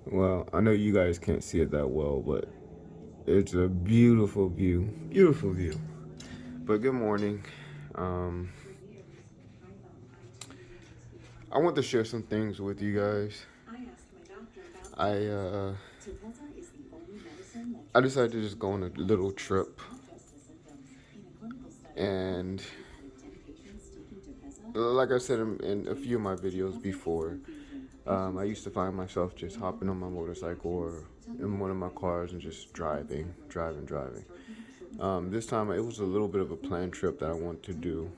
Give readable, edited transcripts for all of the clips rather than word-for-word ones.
Well, I know you guys can't see it that well, but it's a beautiful view. Beautiful view. But good morning. Um, I want to share some things with you guys. I uh, I decided to just go on a little trip, and like I said in a few of my videos before, I used to find myself just hopping on my motorcycle or in one of my cars and just driving. This time it was a little bit of a planned trip that I want to do.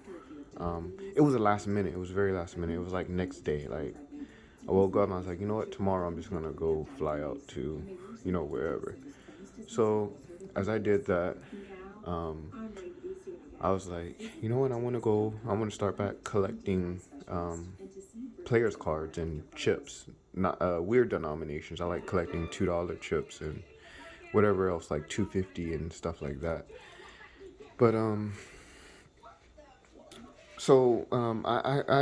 It was a last minute. It was very last minute. It was like next day. Like I woke up and I was like, you know what? Tomorrow I'm just gonna go fly out to, wherever. So as I did that, um, I was like, you know what? I want to go. I want to start back collecting players cards and chips. Not weird denominations. I like collecting $2 chips and whatever else, like 250 and stuff like that. But I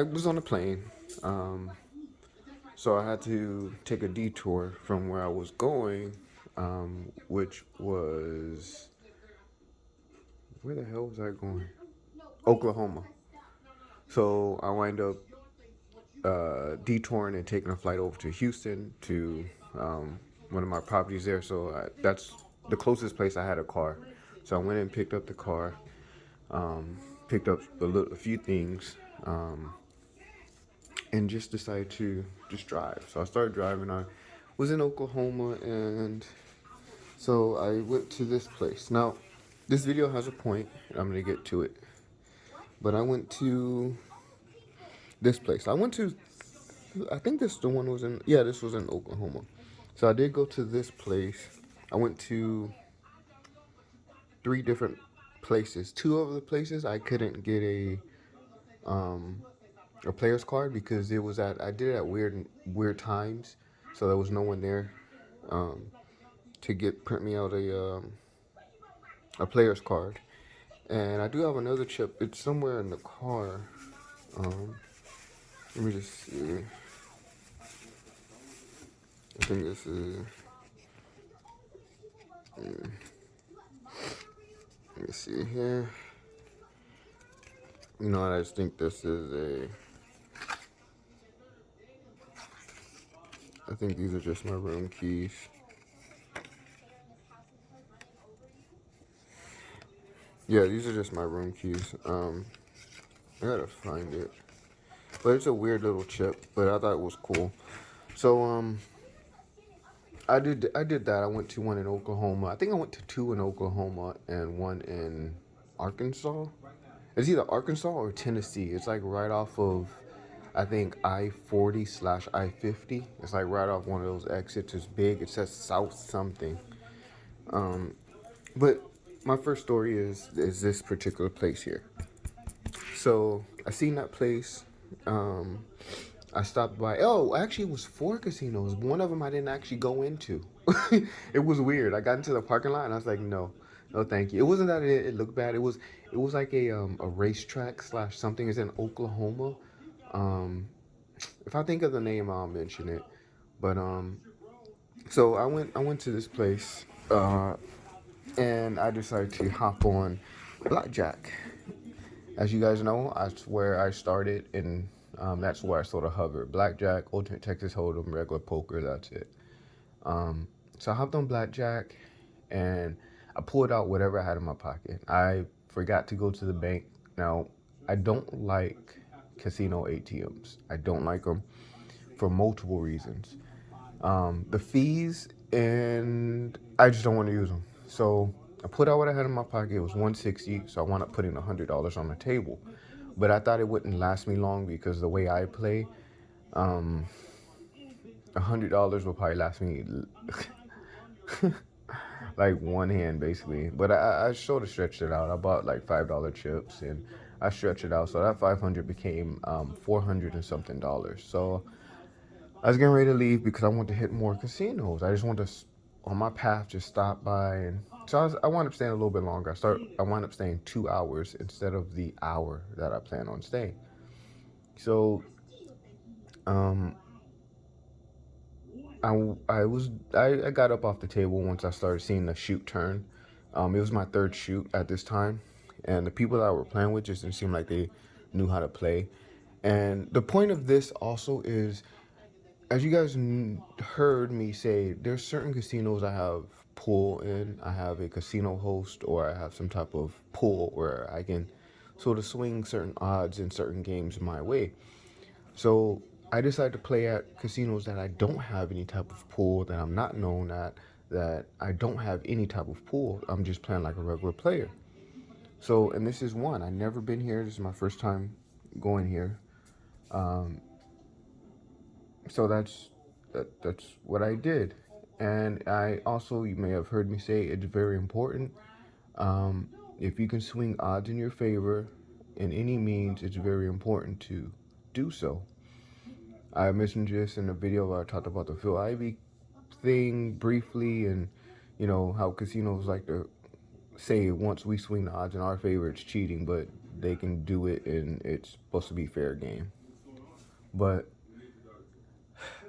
was on a plane. Um, so I had to take a detour from where I was going, which was, where the hell was I going? Oklahoma. So I wind up detouring and taking a flight over to Houston to one of my properties there. So that's the closest place I had a car. So I went and picked up the car, picked up a few things, and just decided to just drive. So I started driving. I was in Oklahoma, and so I went to this place. Now, this video has a point, and I'm gonna get to it. But I went to this place. I think the one was in, yeah, this was in Oklahoma. So I did go to this place. I went to three different places. Two of the places I couldn't get a player's card because I did it at weird times, so there was no one there um, to get print me out a player's card. And I do have another chip. It's somewhere in the car. Um, Let me just see. I think this is. Let me see here. You know what? I just think this is a. I think these are just my room keys. Yeah, these are just my room keys. I gotta find it. But it's a weird little chip, but I thought it was cool. So I did that. I went to one in Oklahoma. I think I went to two in Oklahoma and one in Arkansas. It's either Arkansas or Tennessee. It's like right off of, I think, I-40 slash I-50. It's like right off one of those exits. It's big. It says South something. But my first story is this particular place here. So I seen that place. Um, I stopped by. Oh, actually, it was four casinos. One of them I didn't actually go into. It was weird. I got into the parking lot and I was like, no, no, thank you. It wasn't that it looked bad. It was like a racetrack slash something. It's in Oklahoma. Um, if I think of the name, I'll mention it. But so I went to this place, and I decided to hop on Blackjack. As you guys know, that's where I started, and that's where I sort of hovered. Blackjack, Ultimate Texas Holdem, regular poker. That's it. So I hopped on Blackjack, and I pulled out whatever I had in my pocket. I forgot to go to the bank. Now, I don't like casino ATMs. I don't like them for multiple reasons. The fees, and I just don't want to use them. So I put out what I had in my pocket. It was 160, so I wound up putting $100 on the table. But I thought it wouldn't last me long because the way I play, $100 will probably last me like one hand basically. But I sort of stretched it out. I bought like $5 chips and I stretched it out. So that 500 became 400 and something dollars. So I was getting ready to leave because I want to hit more casinos. I just want to, on my path, just stop by. And so I wound up staying a little bit longer. I wound up staying 2 hours instead of the hour that I plan on staying. So um, I got up off the table once I started seeing the shoot turn. It was my third shoot at this time, and the people that I were playing with just didn't seem like they knew how to play. And the point of this also is, as you guys heard me say, there's certain casinos I have pool in. I have a casino host, or I have some type of pool where I can sort of swing certain odds in certain games my way. So I decided to play at casinos that I don't have any type of pool, that I'm not known at, that I don't have any type of pool. I'm just playing like a regular player. So, and this is one. I've never been here. This is my first time going here. Um, so that's what I did. And I also, you may have heard me say, it's very important. Um, if you can swing odds in your favor in any means, it's very important to do so. I mentioned this in a video where I talked about the Phil Ivey thing briefly, and how casinos like to say once we swing the odds in our favor, it's cheating, but they can do it and it's supposed to be fair game. But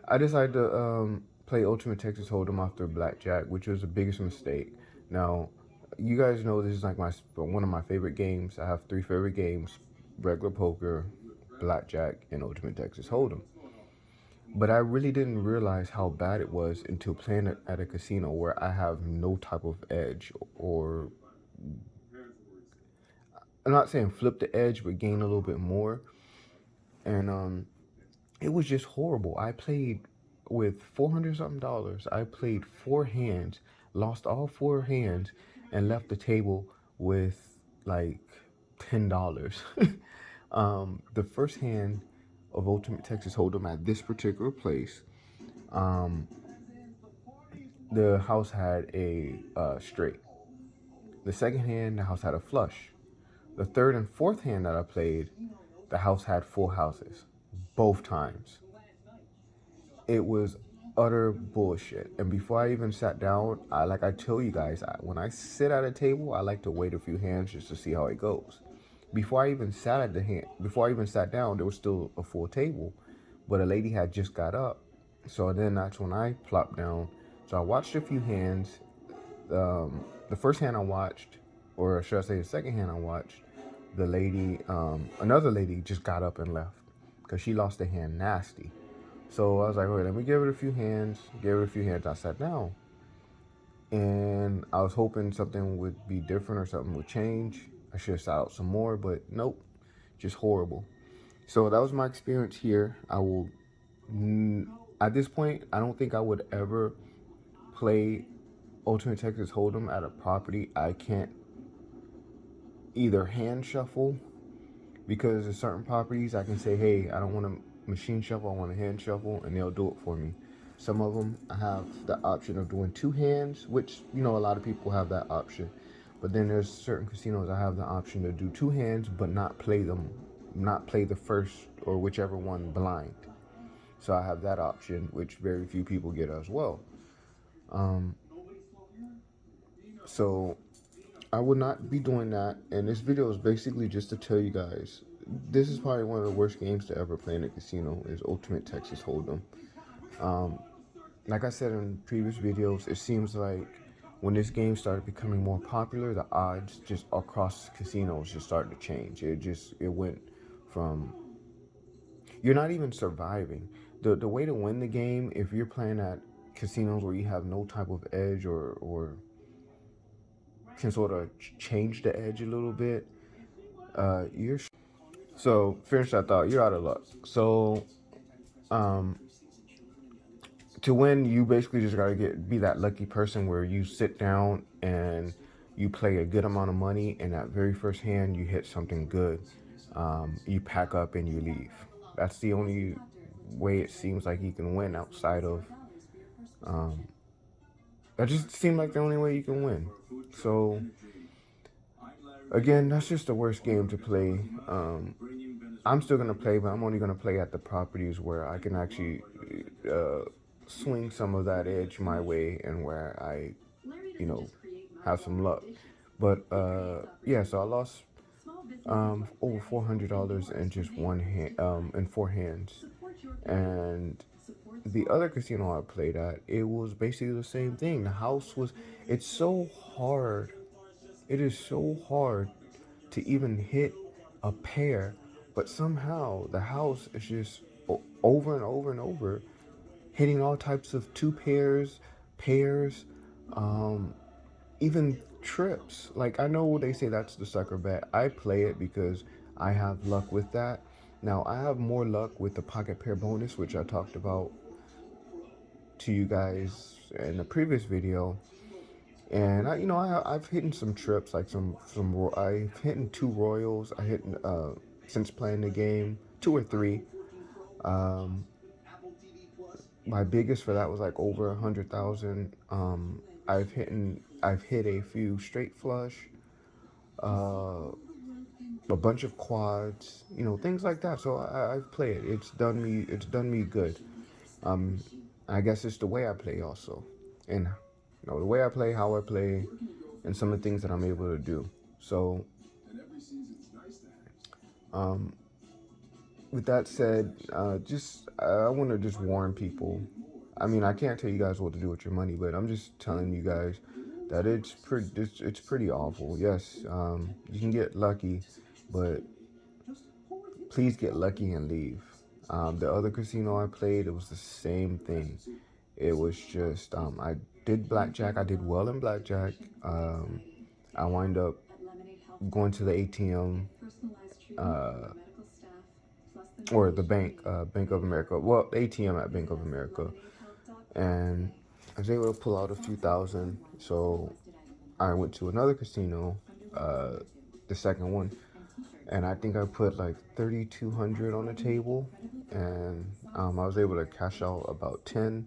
I decided to play Ultimate Texas Hold'em after Blackjack, which was the biggest mistake. Now, you guys know this is like one of my favorite games. I have three favorite games: regular poker, Blackjack, and Ultimate Texas Hold'em. But I really didn't realize how bad it was until playing it at a casino where I have no type of edge, or I'm not saying flip the edge, but gain a little bit more. And it was just horrible. I played with $400 something dollars. I played four hands, lost all four hands, and left the table with like $10. The first hand of Ultimate Texas Hold'em at this particular place, um, the house had a straight. The second hand, the house had a flush. The third and fourth hand that I played, the house had full houses, both times. It was utter bullshit. And before I even sat down, I tell you guys, when I sit at a table, I like to wait a few hands just to see how it goes. Before I even sat down, there was still a full table, but a lady had just got up. So then that's when I plopped down. So I watched a few hands. The first hand I watched, or should I say the second hand I watched, the lady, another lady just got up and left because she lost a hand nasty. So I was like, okay, let me give it a few hands. Gave it a few hands. I sat down, and I was hoping something would be different or something would change. I should have sat out some more, but nope, just horrible. So that was my experience here. At this point, I don't think I would ever play Ultimate Texas Hold'em at a property I can't either hand shuffle, because there's certain properties I can say, hey, I don't want a machine shuffle, I want a hand shuffle, and they'll do it for me. Some of them I have the option of doing two hands, which a lot of people have that option. But then there's certain casinos I have the option to do two hands, but not play the first or whichever one blind. So I have that option, which very few people get as well. So I would not be doing that. And this video is basically just to tell you guys, this is probably one of the worst games to ever play in a casino, is Ultimate Texas Hold'em. Like I said in previous videos, it seems like when this game started becoming more popular, the odds just across casinos just started to change. It went from, you're not even surviving. The way to win the game, if you're playing at casinos where you have no type of edge, or can sort of change the edge a little bit, you're so finish that thought. You're out of luck. So, to win, you basically just gotta be that lucky person where you sit down and you play a good amount of money, and that very first hand you hit something good. You pack up and you leave. That's the only way it seems like you can win outside of. That just seemed like the only way you can win. So again, that's just the worst game to play. I'm still gonna play, but I'm only gonna play at the properties where I can actually swing some of that edge my way, and where I, have some luck. But yeah, so I lost over $400 in just one hand, in four hands, and the other casino I played at, it was basically the same thing. The house was, it's so hard. It is so hard to even hit a pair, but somehow the house is just over and over and over, hitting all types of two pairs, um, even trips. Like I know they say that's the sucker bet. I play it because I have luck with that. Now I have more luck with the pocket pair bonus, which I talked about to you guys in the previous video. And I've hit some trips, like I've hit two royals. I hit since playing the game, two or three. Um, my biggest for that was like over 100,000. I've hit a few straight flush, uh, a bunch of quads, things like that. So I've played it. It's done me good. Um, I guess it's the way I play also, and the way I play, how I play, and some of the things that I'm able to do. So, um, with that said, just I want to just warn people. I mean, I can't tell you guys what to do with your money, but I'm just telling you guys that it's pretty awful. Yes, you can get lucky, but please get lucky and leave. The other casino I played, it was the same thing. It was just I did blackjack. I did well in blackjack. I wind up going to the ATM, uh, or the bank, Bank of America. Well, the ATM at Bank of America, and I was able to pull out a few thousand. So I went to another casino, uh, the second one, and I think I put like 3,200 on the table, and I was able to cash out about 10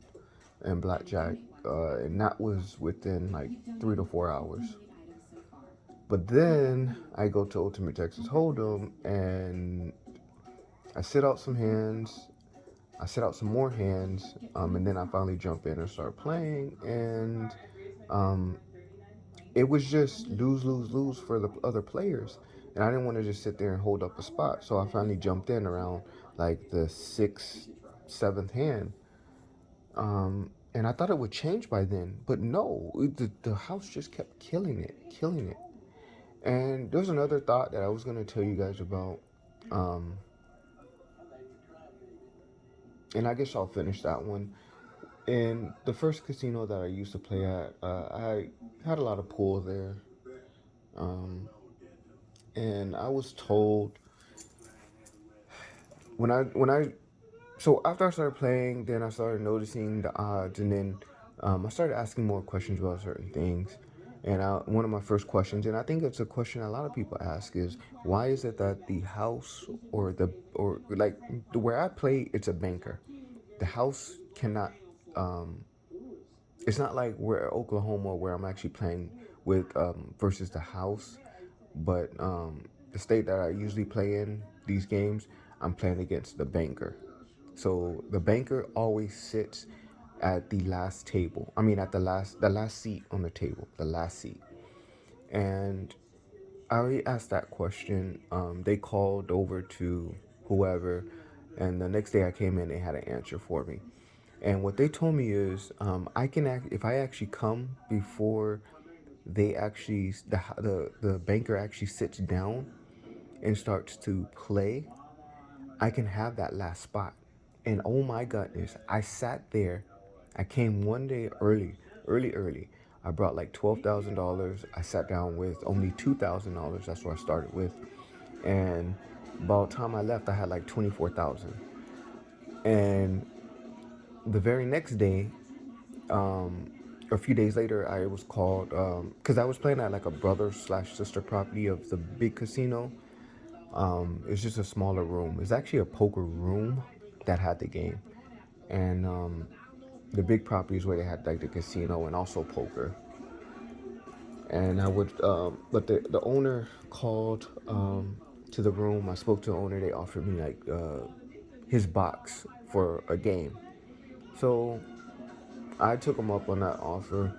in blackjack, and that was within like 3 to 4 hours. But then I go to Ultimate Texas Holdem, and I sit out some hands. I set out some more hands, and then I finally jump in and start playing, and um, it was just lose, lose, lose for the other players, and I didn't want to just sit there and hold up a spot, so I finally jumped in around like the sixth, seventh hand, and I thought it would change by then, but no, the house just kept killing it, killing it. And there's another thought that I was gonna tell you guys about, um, and I guess I'll finish that one. In the first casino that I used to play at, I had a lot of pool there, and I was told when I so after I started playing, then I started noticing the odds, and then I started asking more questions about certain things. And one of my first questions, and I think it's a question a lot of people ask, is why is it that the house or like where I play, it's a banker. The house cannot. Um, it's not like where Oklahoma where I'm actually playing with versus the house, but the state that I usually play in these games, I'm playing against the banker. So the banker always sits at the last table. I mean, at the last seat on the table, the last seat. And I already asked that question. They called over to whoever, and the next day I came in, they had an answer for me. And what they told me is, I can act if I actually come before they actually the banker actually sits down and starts to play. I can have that last spot. And oh my goodness, I sat there. I came one day early. I brought like $12,000. I sat down with only $2,000. That's what I started with. And by the time I left, I had like 24,000. And the very next day, a few days later, I was called because I was playing at like a brother slash sister property of the big casino. It's just a smaller room. It's actually a poker room that had the game, and the big properties where they had like the casino and also poker. And I would, but the owner called to the room. I spoke to the owner. They offered me like his box for a game. So I took him up on that offer.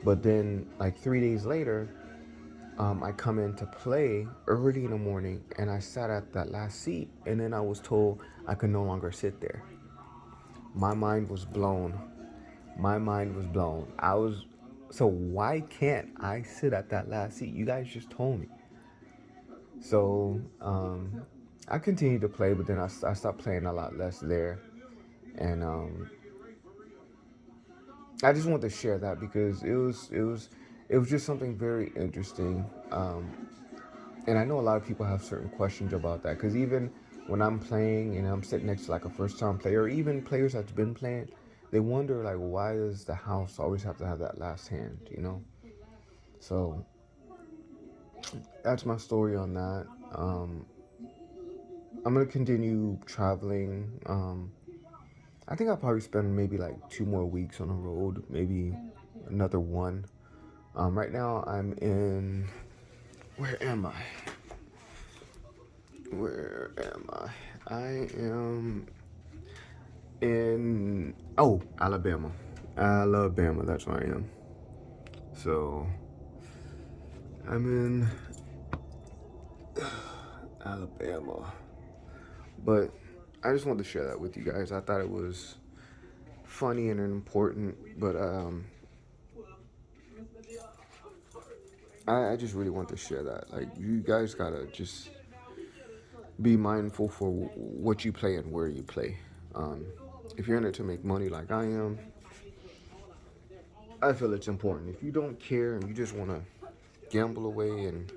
But then, like 3 days later, I come in to play early in the morning, and I sat at that last seat, and then I was told I could no longer sit there. my mind was blown. My mind was blown. I was so why can't I sit at that last seat? You guys just told me. So I continued to play, but then I stopped playing a lot less there, and I just wanted to share that because it was just something very interesting. And I know a lot of people have certain questions about that because even when I'm playing and I'm sitting next to like a first time player, or even players that's been playing, they wonder like why does the house always have to have that last hand, you know? So that's my story on that. I'm gonna continue traveling. I think I'll probably spend maybe like 2 more weeks on the road, maybe another one. Right now I'm in. Where am I? Where am I? I am in Alabama. Alabama, that's where I am. So I'm in Alabama. But I just wanted to share that with you guys. I thought it was funny and important, but I just really want to share that. Like you guys gotta just be mindful for what you play and where you play. Um, if you're in it to make money like I am, I feel it's important. If you don't care and you just want to gamble away and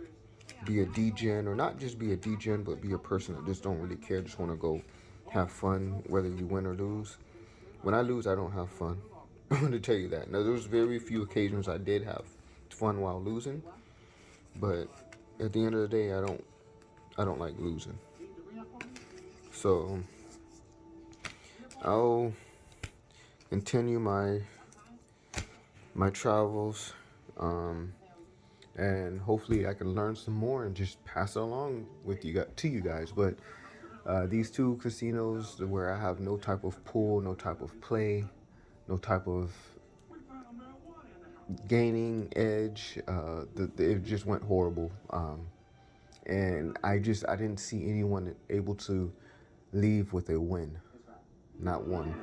be a DGen, or not just be a DGen, but be a person that just don't really care, just want to go have fun, whether you win or lose. When I lose, I don't have fun. I'm going to tell you that. Now, there's very few occasions I did have fun while losing, but at the end of the day, I don't like losing. So I'll continue my travels, and hopefully I can learn some more and just pass it along with you to you guys. But these two casinos where I have no type of pool, no type of play, no type of gaining edge, it just went horrible. And I didn't see anyone able to leave with a win, not one.